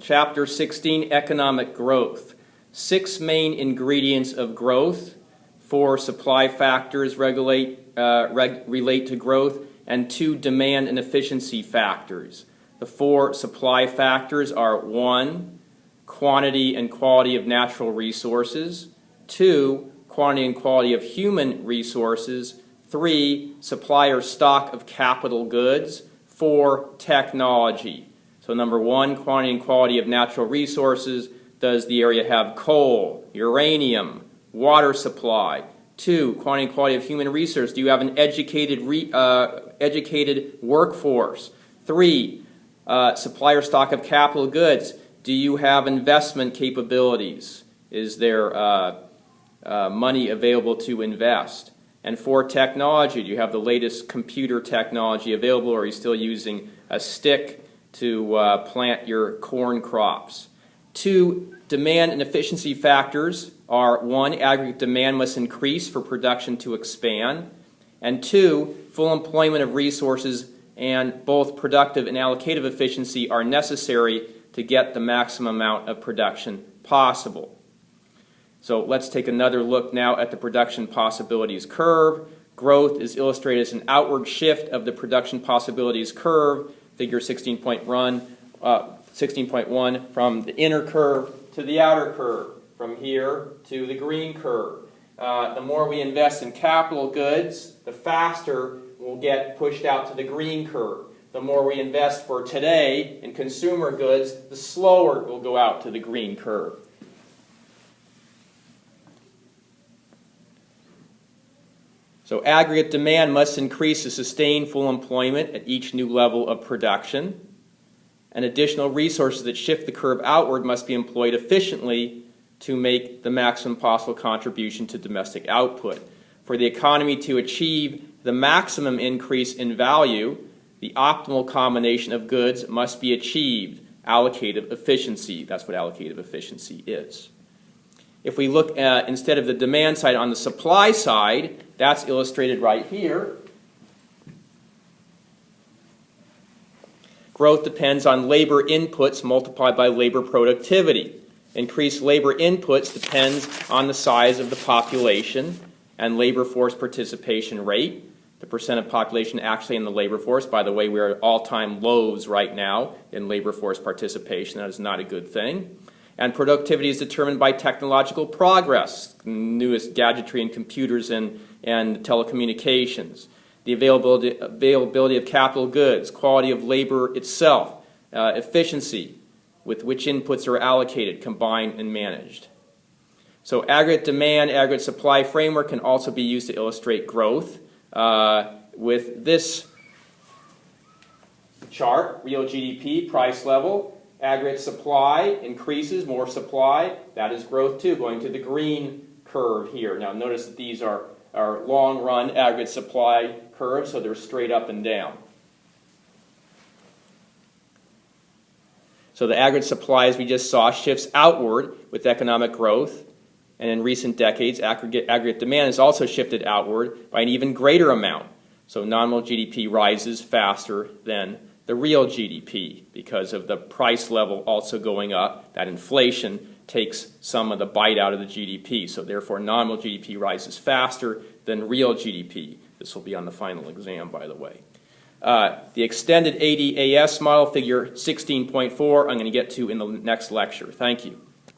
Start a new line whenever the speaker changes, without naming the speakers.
Chapter 16, Economic Growth. 6 main ingredients of growth. 4 supply factors relate to growth, and 2 demand and efficiency factors. The 4 supply factors are 1, quantity and quality of natural resources, 2, quantity and quality of human resources, 3, supply or stock of capital goods, 4, technology. So number 1, quantity and quality of natural resources. Does the area have coal, uranium, water supply? 2, quantity and quality of human resource. Do you have an educated workforce? 3, supply or stock of capital goods. Do you have investment capabilities? Is there money available to invest? And 4, technology. Do you have the latest computer technology available, or are you still using a stick to plant your corn crops? 2, demand and efficiency factors are 1, aggregate demand must increase for production to expand, and 2, full employment of resources and both productive and allocative efficiency are necessary to get the maximum amount of production possible. So let's take another look now at the production possibilities curve. Growth is illustrated as an outward shift of the production possibilities curve, figure 16.1, from the inner curve to the outer curve, from here to the green curve. The more we invest in capital goods, the faster we'll get pushed out to the green curve. The more we invest for today in consumer goods, the slower we'll go out to the green curve. So aggregate demand must increase to sustain full employment at each new level of production. And additional resources that shift the curve outward must be employed efficiently to make the maximum possible contribution to domestic output. For the economy to achieve the maximum increase in value, the optimal combination of goods must be achieved. Allocative efficiency, that's what allocative efficiency is. If we look at, instead of the demand side, on the supply side, that's illustrated right here. Growth depends on labor inputs multiplied by labor productivity. Increased labor inputs depends on the size of the population and labor force participation rate. The percent of population actually in the labor force. By the way, we're at all-time lows right now in labor force participation. That is not a good thing. And productivity is determined by technological progress, newest gadgetry in computers and telecommunications. The availability of capital goods, quality of labor itself, efficiency with which inputs are allocated, combined, and managed. So aggregate demand, aggregate supply framework can also be used to illustrate growth with this chart, real GDP, price level. Aggregate supply increases, more supply, that is growth too, going to the green curve here. Now notice that these are long-run aggregate supply curves, so they're straight up and down. So the aggregate supply, as we just saw, shifts outward with economic growth, and in recent decades, aggregate demand has also shifted outward by an even greater amount. So nominal GDP rises faster than the real GDP because of the price level also going up. That inflation takes some of the bite out of the GDP. So therefore, nominal GDP rises faster than real GDP. This will be on the final exam, by the way. The extended ADAS model, figure 16.4, I'm going to get to in the next lecture. Thank you.